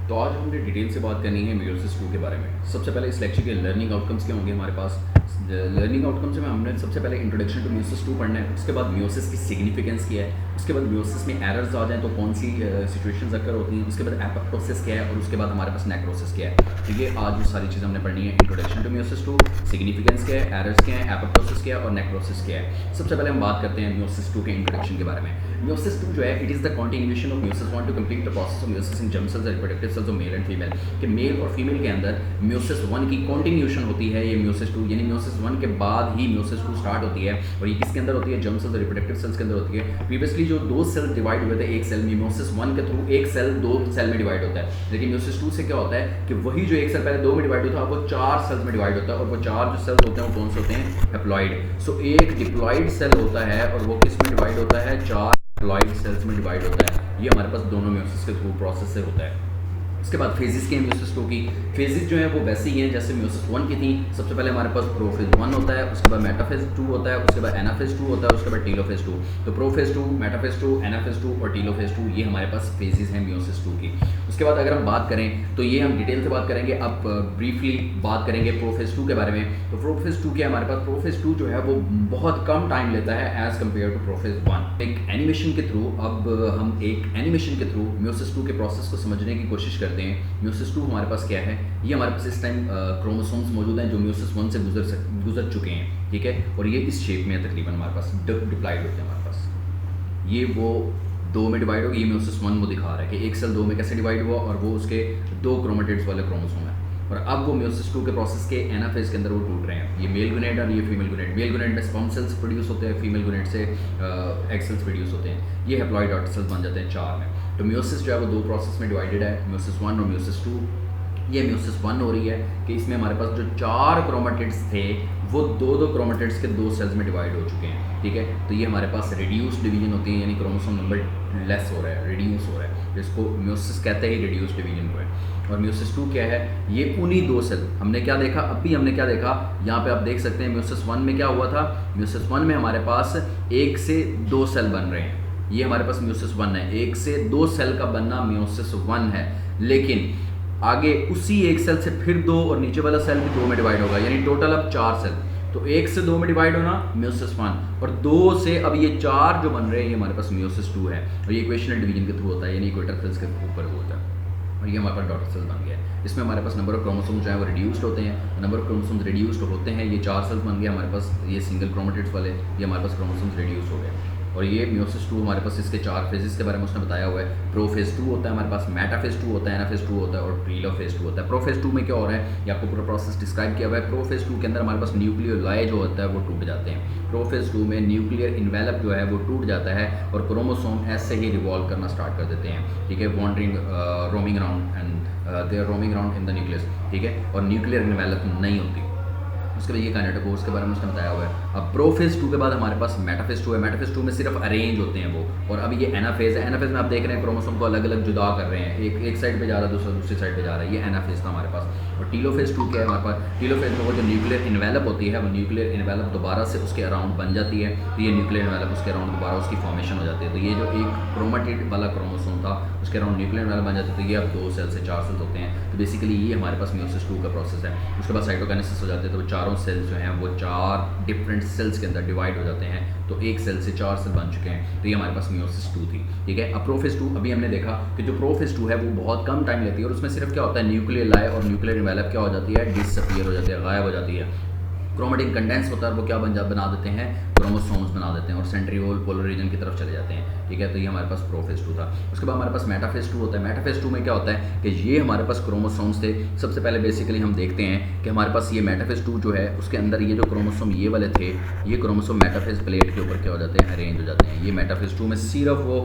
तो आज हमने डिटेल से बात करनी है मियोसिस 2 के बारे में। सबसे पहले इस लेक्चर के लर्निंग आउटकम्स क्या होंगे हमारे पास। लर्निंग आउटकम्स में हमने सबसे पहले इंट्रोडक्शन टू मियोसिस 2 पढ़ना है, उसके बाद मियोसिस की सिग्निफिकेंस क्या है, उसके बाद मियोसिस में एरर्स आ जाएँ तो कौन सी सिचुएशंस अकर होती हैं, उसके बाद एपोप्टोसिस क्या है और उसके बाद हमारे पास नेक्रोसिस क्या है। तो ये आज वो सारी चीज़ हमने पढ़नी है। इंट्रोडक्शन टू मियोसिस 2, सिग्निफिकेंस क्या है, एरर्स क्या है, एपोप्टोसिस क्या है और नेक्रोसिस क्या है। सबसे पहले हम बात करते हैं मियोसिस 2 के इंट्रोडक्शन के बारे में। मियोसिस 2 जो है it is the continuation of meiosis 1 to complete the process of meiosis in germ cells, reproductive cells of male and female. कि मेल और फीमेल के अंदर मियोसिस 1 की कंटिन्यूएशन होती है ये मियोसिस 2, यानी मियोसिस 1 के बाद ही मियोसिस 2 स्टार्ट होती है। और ये किसके अंदर होती है? जर्म सेल्स और रिप्रोडक्टिव सेल्स के अंदर होती है। प्रीवियसली जो दो सेल डिवाइड हुए थे एक सेल में, मियोसिस 1 के थ्रू एक सेल दो सेल में डिवाइड होता है। लेकिन मियोसिस 2 से क्या होता है कि वही जो एक सेल पहले दो में डिवाइड होता है वो चार सेल्स में डिवाइड होता है। और वो चार जो सेल्स होते हैं वो कौन से होते हैं? हैप्लॉइड। सो एक डिप्लॉइड सेल होता है और वो किस में डिवाइड होता है? चार हैप्लॉइड सेल्स में डिवाइड होता है। ये हमारे पास दोनों मियोसिस के थ्रू प्रोसेस से होता है। उसके बाद फेजेस के हैं मियोसिस 2 की। फेजेस जो है वो वैसे ही हैं जैसे मियोसिस 1 की थी। सबसे पहले हमारे पास प्रोफेज 1 होता है, उसके बाद मेटाफेज 2 होता है, उसके बाद एनाफेज 2 होता है, उसके बाद टीलोफेज 2। तो प्रोफेज 2, मेटाफेज 2, एनाफेज 2 और टीलोफेज 2 ये हमारे पास फेजेस हैं मियोसिस 2 की। उसके बाद अगर हम बात करें तो ये हम डिटेल से बात करेंगे। अब ब्रीफली बात करेंगे प्रोफेज 2 के बारे में। तो प्रोफेज 2 क्या है हमारे पास? प्रोफेज 2 जो है वो बहुत कम टाइम लेता है एज कम्पेयर टू प्रोफेज 1। एक एनिमेशन के थ्रू अब हम एक एनिमेशन के थ्रू मियोसिस 2 के प्रोसेस को समझने की कोशिश करते हैं। मियोसिस 2 हमारे पास क्या है? ये हमारे पास इस टाइम क्रोमोसोम्स मौजूद हैं जो मियोसिस 1 से गुजर चुके हैं, ठीक है। और ये इस शेप में है तकरीबन हमारे पास डिप्लाइड होते हैं हमारे पास। ये वो दो में डिवाइड होगी, ये मियोसिस 1 वो दिखा रहा है कि एक सेल दो में कैसे डिवाइड हुआ और वो उसके दो क्रोमेटिड्स वाले क्रोमोसोम है। और अब वो मियोसिस 2 के प्रोसेस के एनाफेज के अंदर वो टूट रहे हैं। ये मेल गुनेड और ये फीमेल गुनेड। मेल गुनेड में स्पर्म सेल्स प्रोड्यूस होते हैं, फीमेल गुनेड से एग सेल्स प्रोड्यूस होते हैं। ये हैप्लॉइड डॉटर सेल्स बन जाते हैं चार में। तो मियोसिस जो है वो दो प्रोसेस में डिवाइडेड है, मियोसिस 1 और मियोसिस 2। ये मियोसिस 1 हो रही है कि इसमें हमारे पास जो चार क्रोमेटिड्स थे वो दो क्रोमेटिड्स के दो सेल्स में डिवाइड हो चुके हैं, ठीक है। तो ये हमारे पास रिड्यूस डिवीजन होती है, यानी क्रोमोसोम नंबर लेस हो रहा है, रिड्यूस हो रहा है, जिसको मियोसिस कहते हैं रिड्यूस डिवीजन को है। और मियोसिस 2 क्या है? ये उन्हीं दो सेल हमने क्या देखा, अभी हमने क्या देखा यहाँ पे आप देख सकते हैं। मियोसिस 1 में क्या हुआ था? मियोसिस 1 में हमारे पास एक से दो सेल बन रहे हैं। ये हमारे पास मियोसिस 1 है, एक से दो सेल का बनना मियोसिस 1 है। लेकिन आगे उसी एक सेल से फिर दो और नीचे वाला सेल भी दो में डिवाइड होगा, यानी टोटल अब चार सेल। तो एक से दो में डिवाइड होना मियोसिस 1 और दो से अब ये चार जो बन रहे हैं ये हमारे पास मियोसिस 2 है। और ये इक्वेशनल डिवीजन के थ्रू होता है, यानी इक्वेटर सेल्स के ऊपर होता है। और ये हमारे पास डॉटर सेल्स बन गया है। इसमें हमारे पास नंबर ऑफ क्रोमोसोम्स जो है वो रिड्यूस्ड होते हैं। नंबर ऑफ क्रोमोसोम्स रिड्यूस्ड होते हैं, ये चार सेल्स बन गए हमारे पास, ये सिंगल क्रोमेटिड्स वाले, ये हमारे पास क्रोमोसोम्स रिड्यूस हो गए। और ये मियोसिस 2 हमारे पास इसके चार फेजेस के बारे में उसने बताया हुआ है। प्रोफेज 2 होता है हमारे पास, मेटाफेज 2 होता है, एनाफेज 2 होता है और टीलोफेज 2 होता है। प्रोफेज 2 में क्या हो रहा है ये आपको पूरा प्रोसेस डिस्क्राइब किया हुआ है। प्रोफेज 2 के अंदर हमारे पास न्यूक्लियोलाई जो होता है वो टूट जाते हैं। प्रोफेज 2 में न्यूक्लियर इन्वेलप जो है वो टूट जाता है और क्रोमोसोम ऐसे ही रिवॉल्व करना स्टार्ट कर देते हैं, ठीक है। Wandering roaming around and they are roaming around in the nucleus, ठीक है। और न्यूक्लियर इन्वेलप नहीं होती। उसके बाद ये काइनेटोकोर्स के बारे में उसने बताया हुआ है। अब प्रोफेज 2 के बाद हमारे पास मेटाफेज 2 है। मेटाफेज 2 में सिर्फ अरेंज होते हैं वो। और अब ये एनाफेज है। एनाफेज में आप देख रहे हैं क्रोमोसोम को अलग अलग जुदा कर रहे हैं, एक साइड पे जा रहा है दूसरी साइड पे जा रहा है। ये एनाफेज था हमारे पास। और टीलोफेज 2 क्या है हमारे पास? टीलोफेज में वो जो न्यूक्लियर इन्वेलप होती है वो न्यूक्लियर इन्वेलप दोबारा से उसके अराउंड बन जाती है। तो ये न्यूक्लियर इन्वेलप उसके अराउंड दोबारा उसकी फॉर्मेशन हो जाती है। तो ये जो एक क्रोमेटिड वाला क्रोमोसोम था उसके अराउंड न्यूक्लियर इन्वेलप बन जाती है। तो ये अब दो सेल से चार सेल्स होते हैं। तो बेसिकली ये हमारे पास मियोसिस 2 का प्रोसेस है। उसके बाद साइटोकाइनेसिस हो जाते हैं, तो वो चारों सेल्स जो हैं वो चार डिफरेंट सेल्स के अंदर डिवाइड हो जाते हैं। तो एक सेल से चार सेल बन चुके हैं। तो ये हमारे पास मियोसिस 2 थी, ठीक है। अब प्रोफेज 2 अभी हमने देखा कि जो प्रोफेज 2 है वो बहुत कम टाइम लेती है और उसमें सिर्फ क्या होता है न्यूक्लियर लाई और न्यूक्लियर इन्वेलप क्या हो जाती है? डिसअपीयर हो जाती है, गायब हो जाती है। क्रोमेटिन कंडेंस होता है और वो क्या बना देते हैं? क्रोमोसोम्स बना देते हैं और सेंट्रियोल पोलर रीजन की तरफ चले जाते हैं, ठीक है। तो ये हमारे पास प्रोफेज 2 था। उसके बाद हमारे पास मेटाफेज 2 होता है। मेटाफेज 2 में क्या होता है कि ये हमारे पास क्रोमोसोम्स थे। सबसे पहले बेसिकली हम देखते हैं कि हमारे पास ये मेटाफेज 2 जो है उसके अंदर ये जो क्रोमोसोम ये वाले थे, ये क्रोमोसोम मेटाफेज प्लेट के ऊपर क्या हो जाते हैं? अरेंज हो जाते हैं। ये मेटाफेज 2 में सिर्फ वो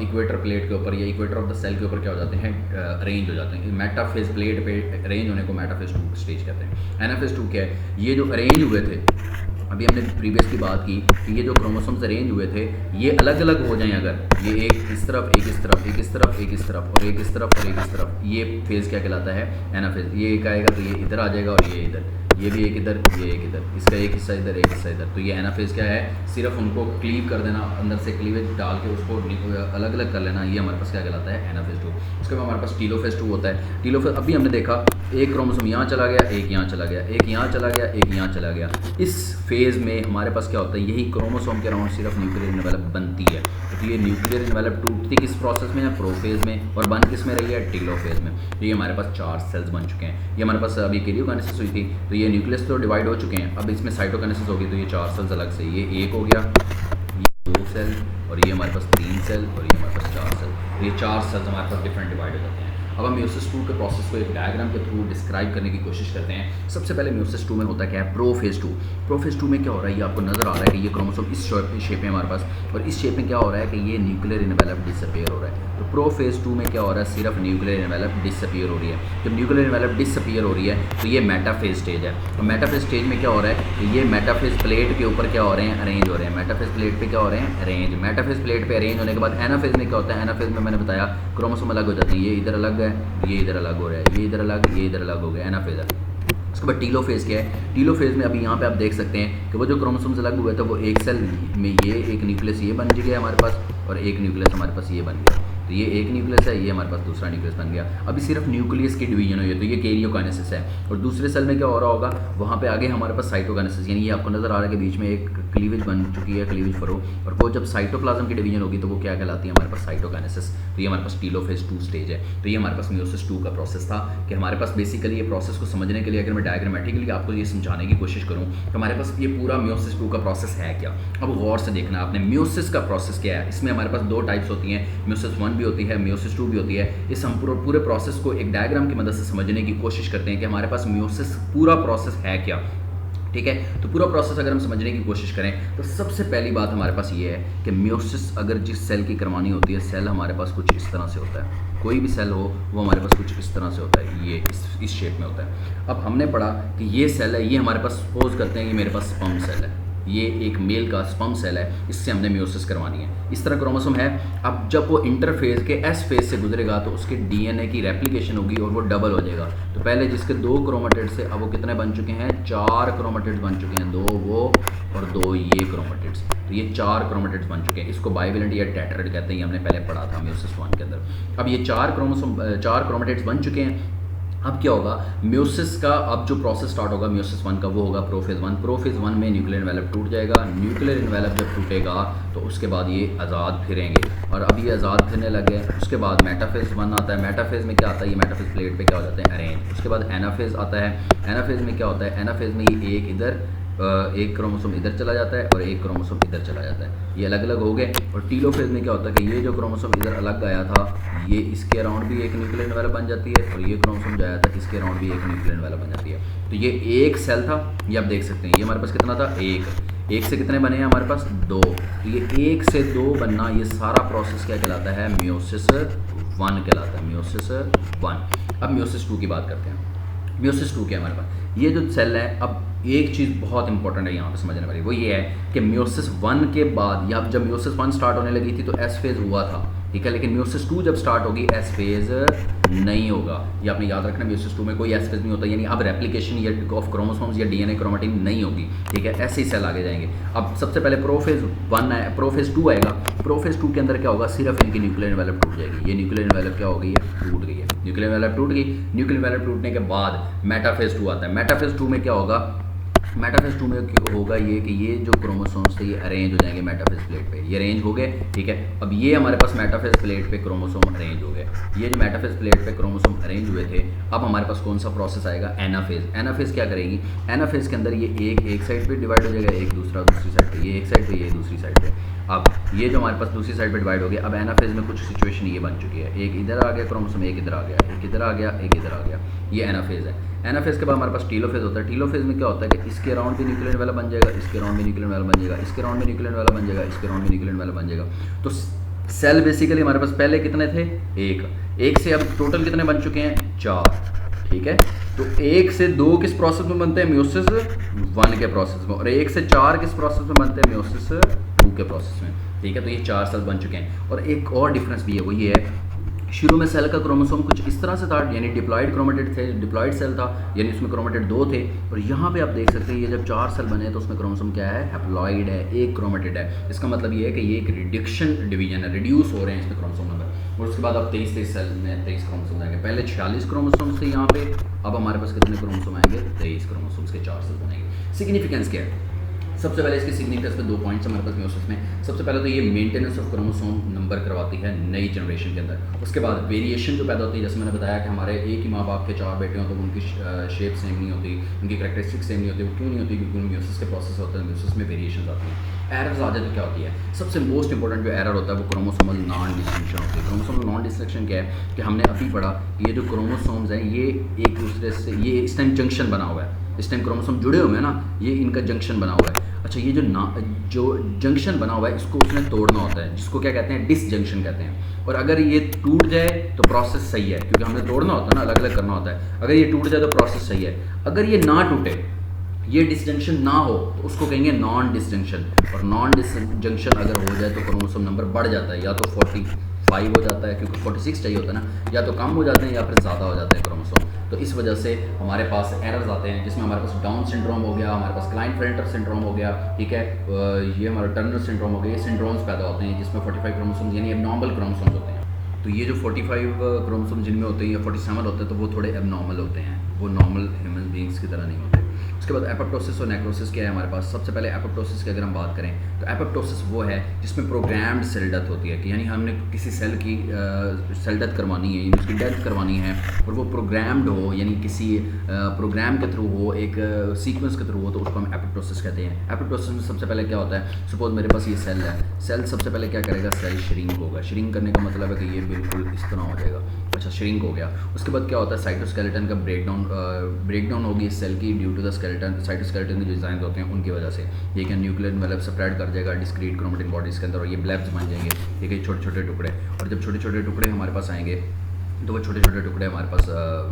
इक्वेटर प्लेट के ऊपर या इक्वेटर ऑफ द सेल के ऊपर क्या हो जाते हैं? अरेंज हो जाते हैं। मेटाफेज प्लेट पे अरेंज होने को मेटाफेज 2 स्टेज कहते हैं। एनाफेज 2 क्या है? ये जो अरेंज हुए थे, अभी हमने प्रीवियस की बात की कि ये जो क्रोमोसोम्स अरेंज हुए थे ये अलग अलग हो जाएं, अगर ये एक इस तरफ एक इस तरफ एक इस तरफ एक इस तरफ और एक इस तरफ और एक इस तरफ, ये फेज़ क्या कहलाता है? एनाफेज। ये एक आएगा तो ये इधर आ जाएगा और ये इधर, ये भी एक इधर, ये एक इधर, इसका एक हिस्सा इधर, एक हिस्सा इधर। तो ये एनाफेज क्या है, सिर्फ उनको क्लीव कर देना, अंदर से क्लीवेज डाल के उसको अलग अलग कर लेना, ये हमारे पास क्या कहलाता है, एनाफेज 2। उसके बाद हमारे पास टीलोफेज 2 होता है। टीलोफेज अभी हमने देखा एक क्रोमोसोम यहाँ चला गया, एक यहाँ चला गया, एक यहाँ चला गया, एक यहाँ चला गया। इस फेज़ में हमारे पास क्या होता है, यही क्रोमोसोम के अराउंड सिर्फ न्यूक्लियर इनवेलप बनती है। तो ये न्यूक्लियर इनवेलप टूटती किस प्रोसेस में है, प्रोफेज में, और बन किस में रही है, टीलोफेज में। तो ये हमारे पास 4 सेल्स बन चुके हैं। ये हमारे पास अभी कैरियोकाइनेसिस हुई थी, तो ये न्यूक्लियस तो डिवाइड हो चुके हैं, अब इसमें साइटोकाइनेसिस होगी, तो ये 4 सेल्स अलग से, ये एक हो गया, ये 2 सेल, और ये हमारे पास 3 सेल, और ये हमारे पास 4 सेल। तो ये 4 सेल्स हमारे पास डिफरेंट डिवाइड हो जाते हैं। अब हम म्यूसिस 2 के प्रोसेस को एक डायग्राम के थ्रू डिस्क्राइब करने की कोशिश करते हैं। सबसे पहले म्यूसिस 2 में होता क्या है, प्रोफेज 2। प्रोफेज 2 में क्या हो रहा है, ये आपको नजर आ रहा है कि ये क्रोमोसोम इस शेप में हमारे पास, और इस शेप में क्या हो रहा है कि ये न्यूक्लियर इनवेलप डिसअपीयर हो रहा है। तो प्रोफेज 2 में क्या हो रहा है, सिर्फ न्यूक्लियर इनवेलप डिसअपीयर हो रही है। जब न्यूक्लियर इनवेलप डिसअपीयर हो रही है तो ये मेटाफेज स्टेज है। तो मेटाफेज स्टेज में क्या हो रहा है कि ये मेटाफेज प्लेट के ऊपर क्या हो रहे हैं, अरेंज हो रहे हैं। मेटाफेज प्लेट पे क्या हो रहे हैं, अरेंज। मेटाफेज प्लेट पे अरेंज होने के बाद एनाफेज में क्या होता है, एनाफेज में मैंने बताया क्रोमोसोम अलग हो जाते हैं, ये इधर अलग है, ये इधर अलग हो रहा है, ये इधर अलग, ये इधर अलग हो गया, एनाफेज है। उसके बाद टीलोफेज क्या है, टीलोफेज में अभी यहाँ पे आप देख सकते हैं कि वो जो क्रोमोसोम्स अलग हुए थे वो एक सेल में ये एक न्यूक्लियस ये बन गया हमारे पास, और एक न्यूक्लियस हमारे पास ये बन गया। तो ये एक न्यूक्लियस है, ये हमारे पास दूसरा न्यूक्लियस बन गया। अभी सिर्फ न्यूक्लियस की डिवीजन हुई है, तो ये कैरियोकाइनेसिस है। और दूसरे सेल में क्या हो रहा होगा, वहाँ पे आगे हमारे पास साइटोकाइनेसिस, यानी ये आपको नजर आ रहा है कि बीच में एक क्लीवेज बन चुकी है, क्लीवेज फरो, और वो जब साइटोप्लाज्म की डिवीजन होगी तो वो क्या कहलाती है, हमारे पास साइटोकाइनेसिस। तो ये हमारे पास टीलोफेज 2 स्टेज है। तो ये हमारे पास म्यूसिस 2 का प्रोसेस था कि हमारे पास बेसिकली ये प्रोसेस को समझने के लिए अगर मैं डायग्रामेटिकली आपको ये समझाने की कोशिश करूँ तो हमारे पास ये पूरा म्यूसिस 2 का प्रोसेस है क्या। अब गौर से देखना आपने, म्यूसिस का प्रोसेस क्या है। इसमें हमारे पास 2 टाइप्स होती हैं, म्यूसिस 1 भी होती है, म्यूसिस 2 भी होती है। इस हम पूरे प्रोसेस को एक डायग्राम की मदद से समझने की कोशिश करते हैं कि हमारे पास म्यूसिस पूरा प्रोसेस है क्या, ठीक है। तो पूरा प्रोसेस अगर हम समझने की कोशिश करें तो सबसे पहली बात हमारे पास ये है कि म्यूसिस अगर जिस सेल की करवानी होती है, सेल हमारे पास कुछ इस तरह से होता है। कोई भी सेल हो वो हमारे पास कुछ इस तरह से होता है, ये इस शेप में होता है। अब हमने पढ़ा कि ये सेल है, ये हमारे पास सपोज करते हैं कि मेरे पास स्पर्म सेल है, ये एक मेल का स्पर्म सेल है, इससे हमने म्यूसिस करवानी है। इस तरह क्रोमोसोम है। अब जब वो इंटरफेज के एस फेज से गुजरेगा तो उसके डीएनए की रेप्लिकेशन होगी और वो डबल हो जाएगा। तो पहले जिसके 2 क्रोमेटिड्स से अब वो कितने बन चुके हैं, 4 क्रोमेटिड्स बन चुके हैं, 2 वो और 2 ये क्रोमेटिड्स। तो ये 4 क्रोमेटिड्स बन चुके हैं। इसको बाइवेलेंट या टेट्राहेड्रल कहते हैं, ये हमने पहले पढ़ा था म्यूसिस 1 के अंदर। अब ये 4 क्रोमेटिड्स बन चुके हैं। अब क्या होगा, म्यूसिस का अब जो प्रोसेस स्टार्ट होगा म्यूसिस 1 का, वो होगा प्रोफेज 1। प्रोफेज 1 में न्यूक्लियर इनवेलप टूट जाएगा। न्यूक्लियर इनवेलप जब टूटेगा तो उसके बाद ये आज़ाद फिरेंगे, और अब ये आज़ाद फिरने लगे। उसके बाद मेटाफेज 1 आता है। मेटाफेज में क्या आता है, ये मेटाफेज प्लेट पे क्या हो जाते हैं, अरेंज। उसके बाद एनाफेज आता है। एनाफेज में क्या होता है, एनाफेज में ये एक इधर एक क्रोमोसोम इधर चला जाता है और एक क्रोमोसोम इधर चला जाता है, ये अलग अलग हो गए। और टीलोफेज में क्या होता है कि ये जो क्रोमोसोम इधर अलग आया था, ये इसके अराउंड भी एक न्यूक्लियर इनवेलप बन जाती है, और ये क्रोमोसोम जो आया था इसके अराउंड भी एक न्यूक्लियर इनवेलप बन जाती है। तो ये एक सेल था, ये आप देख सकते हैं। ये हमारे पास कितना था, एक से कितने बने हैं हमारे पास, 2। तो ये 1 से 2 बनना, ये सारा प्रोसेस क्या कहलाता है, म्यूसिस 1 कहलाता है, म्यूसिस 1। अब म्यूसिस 2 की बात करते हैं। म्यूसिस 2 क्या है हमारे पास, ये जो सेल है। अब एक चीज़ बहुत इंपॉर्टेंट है यहाँ पे समझने वाली, वो ये है कि म्यूसिस 1 के बाद, या जब म्यूसिस 1 स्टार्ट होने लगी थी तो एस फेज हुआ था, ठीक है। लेकिन म्यूसिस 2 जब स्टार्ट होगी एस फेज नहीं होगा, ये आपने याद रखना। म्यूसिस 2 में कोई एस फेज नहीं होता, यानी अब रेप्लिकेशन या ऑफ क्रोमोसोम्स या डीएनए क्रोमेटिन नहीं होगी, ठीक है। ऐसे ही सेल आगे जाएंगे। अब सबसे पहले प्रोफेज 1 है, प्रोफेज 2 आएगा। प्रोफेज 2 के अंदर क्या होगा, सिर्फ इनकी न्यूक्लियर इनवेलप टूट जाएगी। ये न्यूक्लियर इनवेलप क्या हो गई है, टूट गई है। न्यूक्लियर इनवेलप टूट गई। न्यूक्लियर इनवेलप टूटने के बाद मेटाफेज 2 आता है। मेटाफेज 2 में क्या होगा, मेटाफेज 2 में होगा ये कि ये जो क्रोमोसोम्स थे ये अरेंज हो जाएंगे मेटाफेज प्लेट पे, ये अरेंज हो गए, ठीक है। अब ये हमारे पास मेटाफेज प्लेट पे क्रोमोसोम अरेंज हो गए। ये जो मेटाफेज प्लेट पे क्रोमोसोम अरेंज हुए थे, अब हमारे पास कौन सा प्रोसेस आएगा, एनाफेज। एनाफेज क्या करेगी, एनाफेज के अंदर ये एक साइड पे डिवाइड हो जाएगा, एक दूसरी साइड पे, ये एक साइड पे, ये दूसरी साइड पे। अब ये जो हमारे पास दूसरी साइड पे डिवाइड हो गया। अब एनाफेज में कुछ सिचुएशन ये बन चुकी है, एक इधर आ गया क्रोमोसोम, एक इधर आ गया, एक इधर आ गया, एक इधर आ गया। ये एनाफेज है। एनाफेज के बाद हमारे पास टीलोफेज होता है। टीलोफेज में क्या होता है कि इसके अराउंड भी न्यूक्लियर इनवेलप बन जाएगा, इसके अराउंड भी न्यूक्लियर इनवेलप बन जाएगा, इसके अराउंड भी न्यूक्लियर इनवेलप बन जाएगा, इसके अराउंड भी न्यूक्लियर इनवेलप बन जाएगा। तो सेल बेसिकली हमारे पास पहले कितने थे, एक से अब टोटल कितने बन चुके हैं, 4, ठीक है। तो 1 से 2 किस प्रोसेस में बनते हैं, म्यूसिस 1 के प्रोसेस में, और 1 से 4 किस प्रोसेस में बनते हैं, म्यूसिस 2 के प्रोसेस में, ठीक है। तो ये 4 सेल बन चुके हैं। और एक और डिफरेंस भी है, वो ये है शुरू में सेल का क्रोमोसोम कुछ इस तरह से था, यानी डिप्लॉयड क्रोमेटिड थे, डिप्लॉयड सेल था, यानी उसमें क्रोमेटिड 2 थे। और यहाँ पे आप देख सकते हैं ये जब 4 सेल बने तो उसमें क्रोमोसोम क्या है, हैप्लॉइड है, एक क्रोमेटिड है। इसका मतलब ये है कि ये एक रिडक्शन डिवीजन है, रिड्यूस हो रहे हैं इसमें क्रोमोसोम नंबर। और उसके बाद अब 23 सेल में 23 क्रोमोसोम आएंगे। पहले 46 क्रोमोसोम्स थे यहाँ पे, अब हमारे पास कितने क्रोमोसोम आएंगे, 23 क्रोमोसोम्स के 4 सेल बनेंगे। सिग्निफिकेंस क्या है, सबसे पहले इसकी सिग्निफिकेंस पे 2 पॉइंट्स हमारे पास म्यूसिस में। सबसे पहले तो ये मेंटेनेंस ऑफ क्रोमोसोम नंबर करवाती है नई जनरेशन के अंदर। उसके बाद वेरिएशन जो पैदा होती है, जैसे मैंने बताया कि हमारे एक ही माँ बाप के 4 बेटे हों तो उनकी शेप सेम नहीं होती, उनकी करैक्टरिस्टिक सेम नहीं होती। वो क्यों नहीं होती, क्योंकि म्यूसिस के प्रोसेस होते हैं, म्यूसिस में वेरिएशन आती हैं। एरर्स आ जाए तो क्या होती है, सबसे मोस्ट इंपॉर्टेंट जो एरर होता है वो क्रोमोसोमल नॉन डिस्टिंक्शन होती है। क्रोमोसोमल नॉन डिस्टिंक्शन क्या है कि हमने अभी पढ़ा कि ये जो क्रोमोसोम्स हैं ये एक दूसरे से, ये इस टाइम जंक्शन बना हुआ है, इस टाइम क्रोमोसोम जुड़े हुए हैं ना, ये इनका जंक्शन बना हुआ है। अच्छा, ये जो जंक्शन बना हुआ है इसको उसने तोड़ना होता है, जिसको क्या कहते हैं, डिसजंक्शन कहते हैं। और अगर ये टूट जाए तो प्रोसेस सही है, क्योंकि हमने तोड़ना होता है ना, अलग अलग करना होता है। अगर ये टूट जाए तो प्रोसेस सही है। अगर ये ना टूटे, ये डिसजंक्शन ना हो, तो उसको कहेंगे नॉन डिसजंक्शन। और नॉन डिसजंक्शन अगर हो जाए तो क्रोमोसोम नंबर बढ़ जाता है, या तो 45 हो जाता है क्योंकि 46 चाहिए होता है ना, या तो कम हो जाते हैं या फिर ज़्यादा हो जाते हैं क्रोमोसोम। तो इस वजह से हमारे पास एरर्स आते हैं, जिसमें हमारे पास डाउन सिंड्रोम हो गया, हमारे पास क्लाइंट-फेल्टर सिंड्रोम हो गया, ठीक है, ये हमारा टर्नर सिंड्रोम हो गया। ये सिंड्रोम्स पैदा होते हैं जिसमें 45 क्रोमोसोम्स यानी एबनॉर्मल क्रोमोसोम्स होते हैं। तो ये जो 45 क्रोमोसोम जिनमें होते हैं या 47 होते हैं, तो वो थोड़े एबनॉर्मल होते हैं, वो नॉर्मल ह्यूमन बींग्स की तरह नहीं होते। उसके बाद एपोप्टोसिस और नेक्रोसिस क्या है हमारे पास। सबसे पहले एपोप्टोसिस की अगर हम बात करें तो एपोप्टोसिस वो है जिसमें प्रोग्राम्ड सेल डेथ होती है, कि यानी हमने किसी सेल की सेल डेथ करवानी है, यानी उसकी डेथ करवानी है, और वो प्रोग्राम्ड हो, यानी किसी प्रोग्राम के थ्रू हो, एक सीक्वेंस के थ्रू हो, तो उसको हम एपोप्टोसिस कहते हैं। एपोप्टोसिस में सबसे पहले क्या होता है, सपोज मेरे पास ये सेल है, सेल सबसे पहले क्या करेगा, सेल श्रिंक होगा। श्रिंक करने का मतलब है कि ये बिल्कुल इस तरह हो जाएगा। अच्छा, श्रिंक हो गया। उसके बाद क्या होता है, साइटोस्केलेटन का ब्रेकडाउन होगी इस सेल की ड्यू टू द साइटोस्केलेटन के जो डिज़ाइन होते हैं उनकी वजह से। ये क्या, न्यूक्लियर एनवेलप सेपरेट कर जाएगा डिस्क्रीट क्रोमेटिन बॉडीज़ के अंदर, और ये ब्लैब्स बन जाएंगे, ठीक है, छोटे छोटे टुकड़े। और जब छोटे छोटे टुकड़े हमारे पास आएंगे तो वो छोटे छोटे टुकड़े हमारे पास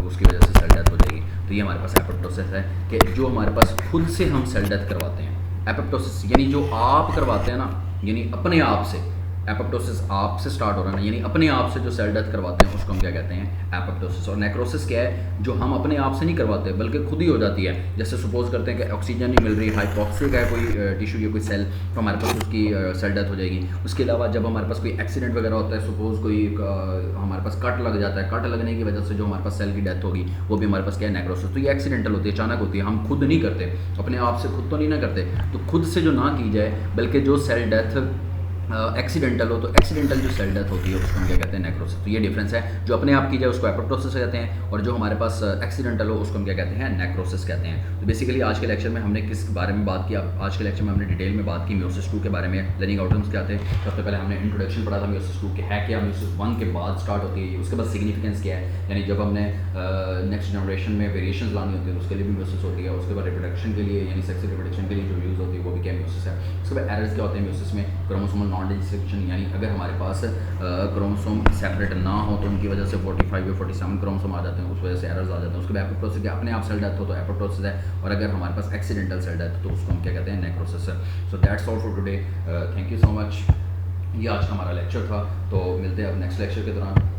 उसकी वजह से सेल डेथ हो जाएगी। तो ये हमारे पास एपोप्टोसिस है कि जो हमारे पास खुद से हम सेल डेथ करवाते हैं। एपोप्टोसिस यानी जो आप करवाते हैं ना, यानी अपने आप से। एपोप्टोसिस आप से स्टार्ट हो रहा है ना, यानी अपने आप से जो सेल डेथ करवाते हैं उसको हम क्या कहते हैं, एपोप्टोसिस। और नेक्रोसिस क्या है, जो हम अपने आप से नहीं करवाते बल्कि खुद ही हो जाती है। जैसे सपोज करते हैं कि ऑक्सीजन नहीं मिल रही, हाइपोक्सिक है कोई टिश्यू या कोई सेल, तो हमारे पास उसकी सेल डेथ हो जाएगी। उसके अलावा जब हमारे पास कोई एक्सीडेंट वगैरह होता है, सपोज कोई हमारे पास कट लग जाता है, कट लगने की वजह से जो हमारे पास सेल की डेथ होगी वो भी हमारे पास क्या है, नेक्रोसिस। तो ये एक्सीडेंटल होती है, अचानक होती है, हम खुद नहीं करते, अपने आप से खुद तो नहीं ना करते। तो खुद से जो ना की जाए, बल्कि जो सेल डेथ एक्सीडेंटल हो, तो एक्सीडेंटल जो सेल डेथ होती है उसको हम क्या कहते हैं, नेक्रोसिस। तो ये डिफरेंस है, जो अपने आप की जाए उसको एपोप्टोसिस कहते हैं, और जो हमारे पास एक्सीडेंटल हो उसको हम क्या कहते हैं, नेक्रोसिस कहते हैं। तो बेसिकली आज के लेक्चर में हमने किस बारे में बात की, आज के लेक्चर में हमने डिटेल में बात की म्यूसिस 2 के बारे में, लर्निंग आउटकम्स क्या थे। सबसे पहले हमने इंट्रोडक्शन पढ़ा था म्यूसिस 2 के है क्या, म्यूसिस 1 के बाद स्टार्ट होती है, उसके बाद सिग्निफिकेंस क्या है, यानी जब हमने नेक्स्ट जनरेशन में वेरिएशंस लानी होती है उसके लिए भी म्यूसिस होती है। उसके बाद रिप्रोडक्शन के लिए, यानी सेक्स रिप्रोडक्शन के लिए जो यूज़ होती है वो भी क्या म्यूसिस है। उसके बाद एरर्स क्या होते हैं म्यूसिस में, क्रोमोसोमल नॉन डिस्टिंक्शन, यानी अगर हमारे पास क्रोमोसोम सेपरेट ना हो तो उनकी वजह से 45 या 47 क्रोमोसोम आ जाते हैं, उस वजह से एरर्स आ जाते हैं। उसके बाद एपोप्टोसिस के अपने आप सेल डेथ हो तो एपोप्टोसिस है, और अगर हमारे पास एक्सीडेंटल सेल डेथ तो उसको हम क्या कहते हैं, नेक्रोसिस है। So that's all for today, thank you so much. ये आज का हमारा लेक्चर था, तो मिलते हैं अब नेक्स्ट लेक्चर के दौरान।